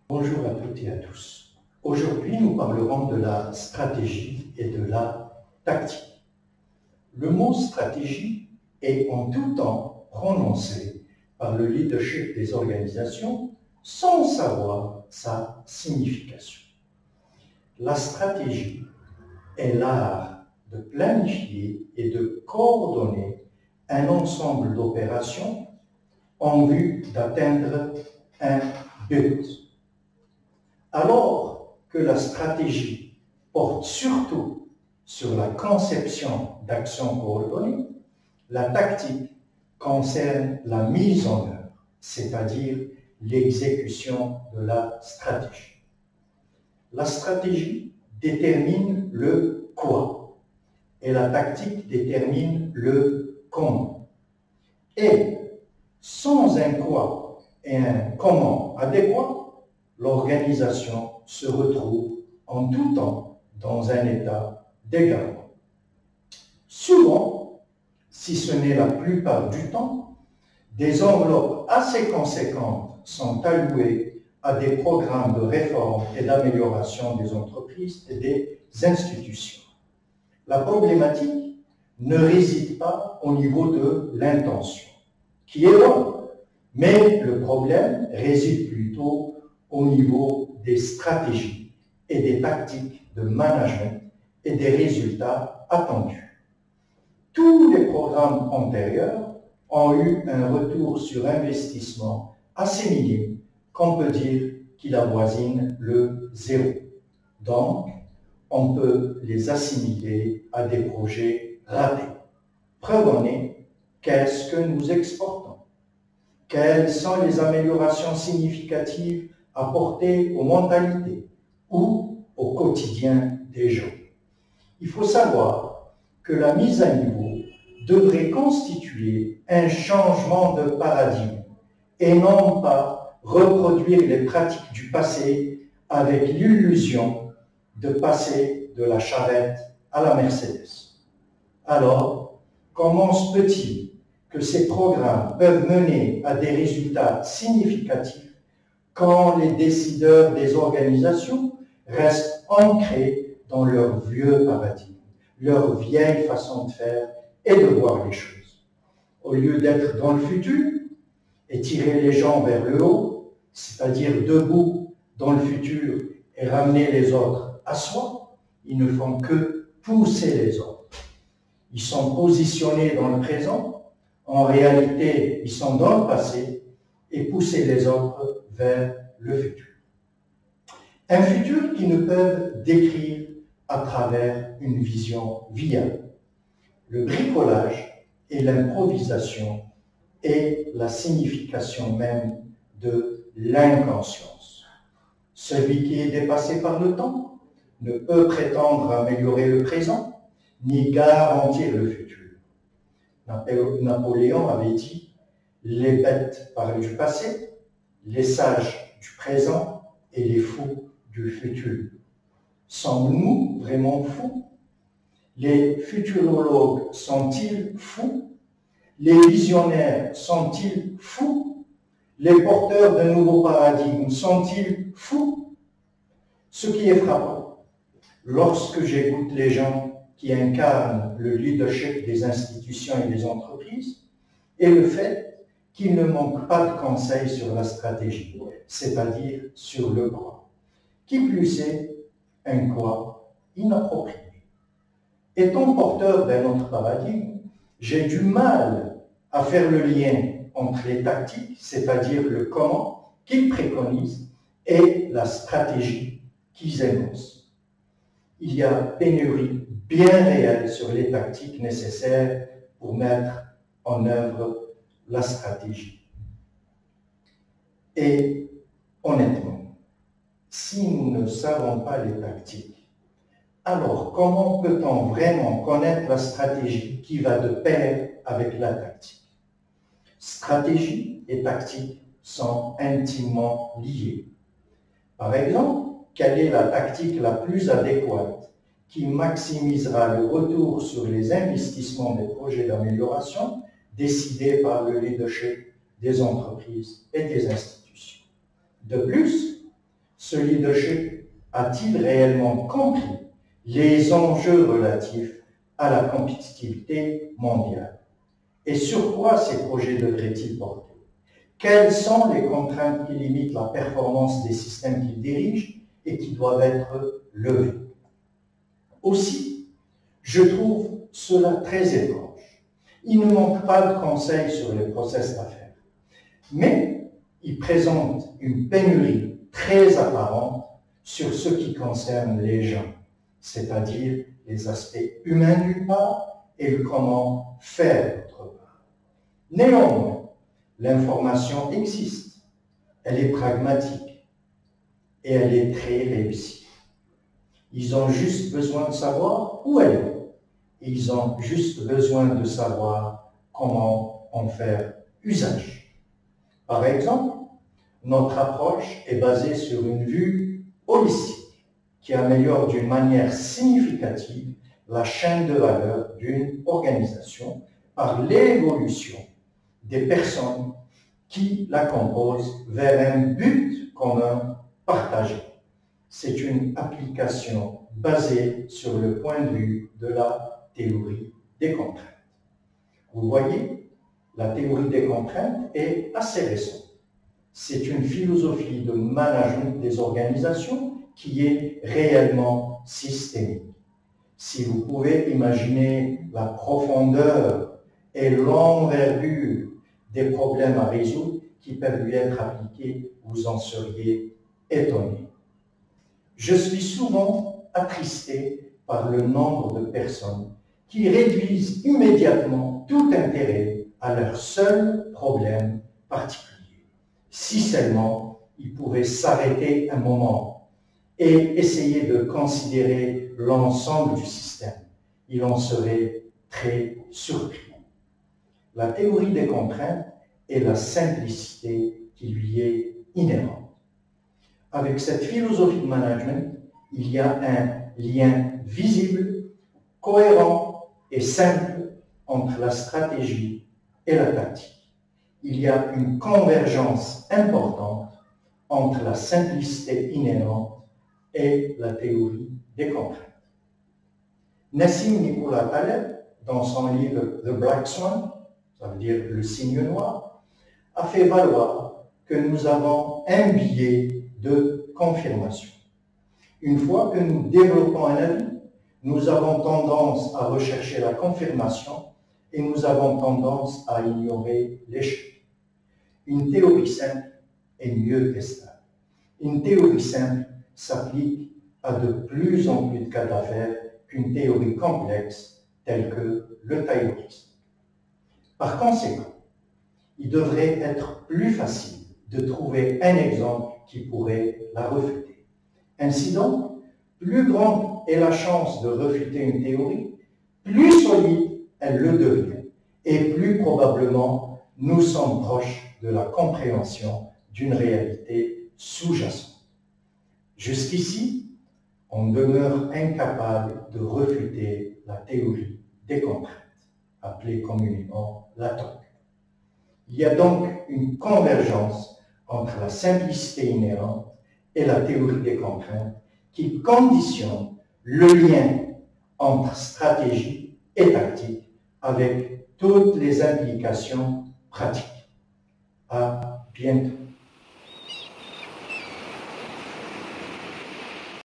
Bonjour à toutes et à tous. Aujourd'hui, nous parlerons de la stratégie et de la tactique. Le mot stratégie est en tout temps prononcé par le leadership des organisations sans savoir sa signification. La stratégie est l'art de planifier et de coordonner un ensemble d'opérations en vue d'atteindre un but. Alors que la stratégie porte surtout sur la conception d'actions coordonnées, la tactique concerne la mise en œuvre, c'est-à-dire l'exécution de la stratégie. La stratégie détermine le quoi et la tactique détermine le comment. Et sans un quoi et un comment adéquat, l'organisation se retrouve en tout temps dans un état d'égarement. Souvent, si ce n'est la plupart du temps, des enveloppes assez conséquentes sont allouées à des programmes de réforme et d'amélioration des entreprises et des institutions. La problématique ne réside pas au niveau de l'intention, qui est bonne, mais le problème réside plutôt au niveau des stratégies et des tactiques de management et des résultats attendus. Tous les programmes antérieurs ont eu un retour sur investissement assez minime, qu'on peut dire qu'il avoisine le zéro. Donc, on peut les assimiler à des projets ratés. Preuve en est, qu'est-ce que nous exportons? Quelles sont les améliorations significatives apportées aux mentalités ou au quotidien des gens? Il faut savoir que la mise à niveau devrait constituer un changement de paradigme et non pas reproduire les pratiques du passé avec l'illusion de passer de la charrette à la Mercedes. Alors, comment se peut-il que ces programmes peuvent mener à des résultats significatifs quand les décideurs des organisations restent ancrés dans leur vieux paradigme, leur vieille façon de faire et de voir les choses? Au lieu d'être dans le futur et tirer les gens vers le haut, c'est-à-dire debout dans le futur et ramener les autres à soi, ils ne font que pousser les autres. Ils sont positionnés dans le présent, en réalité, ils sont dans le passé et pousser les autres vers le futur. Un futur qu'ils ne peuvent décrire à travers une vision viable. Le bricolage et l'improvisation est la signification même de l'inconscience. Celui qui est dépassé par le temps ne peut prétendre améliorer le présent ni garantir le futur. Napoléon avait dit « Les bêtes parlent du passé, les sages du présent et les fous du futur ». Sommes-nous vraiment fous? Les futurologues sont-ils fous? Les visionnaires sont-ils fous? Les porteurs de nouveaux paradigmes sont-ils fous? Ce qui est frappant, lorsque j'écoute les gens qui incarnent le leadership des institutions et des entreprises, est le fait qu'il ne manque pas de conseils sur la stratégie, c'est-à-dire sur le quoi. Qui plus est, un quoi inapproprié. Étant porteur d'un autre paradigme, j'ai du mal à faire le lien entre les tactiques, c'est-à-dire le comment qu'ils préconisent, et la stratégie qu'ils énoncent. Il y a pénurie bien réelle sur les tactiques nécessaires pour mettre en œuvre la stratégie. Et honnêtement, si nous ne savons pas les tactiques, alors comment peut-on vraiment connaître la stratégie qui va de pair avec la tactique? Stratégie et tactique sont intimement liés. Par exemple, quelle est la tactique la plus adéquate qui maximisera le retour sur les investissements des projets d'amélioration décidés par le leadership des entreprises et des institutions? De plus, Ce leadership a-t-il réellement compris les enjeux relatifs à la compétitivité mondiale? Et sur quoi ces projets devraient-ils porter? Quelles sont les contraintes qui limitent la performance des systèmes qu'ils dirigent et qui doivent être levées? Aussi, je trouve cela très étrange. Il ne manque pas de conseils sur les process d'affaires, mais il présente une pénurie très apparente sur ce qui concerne les gens, c'est-à-dire les aspects humains d'une part et le comment faire d'autre part. Néanmoins, l'information existe, elle est pragmatique et elle est très réussie. Ils ont juste besoin de savoir où elle est. Ils ont juste besoin de savoir comment en faire usage. Par exemple, notre approche est basée sur une vue holistique qui améliore d'une manière significative la chaîne de valeur d'une organisation par l'évolution des personnes qui la composent vers un but commun partagé. C'est une application basée sur le point de vue de la théorie des contraintes. Vous voyez, la théorie des contraintes est assez récente. C'est une philosophie de management des organisations qui est réellement systémique. Si vous pouvez imaginer la profondeur et l'envergure des problèmes à résoudre qui peuvent lui être appliqués, vous en seriez étonné. Je suis souvent attristé par le nombre de personnes qui réduisent immédiatement tout intérêt à leur seul problème particulier. Si seulement ils pouvaient s'arrêter un moment et essayer de considérer l'ensemble du système, ils en seraient très surpris. La théorie des contraintes est la simplicité qui lui est inhérente. Avec cette philosophie de management, il y a un lien visible, cohérent et simple entre la stratégie et la tactique. Il y a une convergence importante entre la simplicité inhérente et la théorie des contraintes. Nassim Nicolas Taleb, dans son livre The Black Swan, ça veut dire le cygne noir, a fait valoir que nous avons un biais de confirmation. Une fois que nous développons un avis, nous avons tendance à rechercher la confirmation et nous avons tendance à ignorer l'échec. Une théorie simple est mieux testable. Une théorie simple s'applique à de plus en plus de cas d'affaires qu'une théorie complexe telle que le taylorisme. Par conséquent, il devrait être plus facile de trouver un exemple qui pourrait la refuter. Ainsi donc, plus grande est la chance de refuter une théorie, plus solide elle le devient, et plus probablement nous sommes proches de la compréhension d'une réalité sous-jacente. Jusqu'ici, on demeure incapable de refuter la théorie des contraintes, appelée communément la TOC. Il y a donc une convergence entre la simplicité inhérente et la théorie des contraintes qui conditionne le lien entre stratégie et tactique avec toutes les implications pratiques. À bientôt.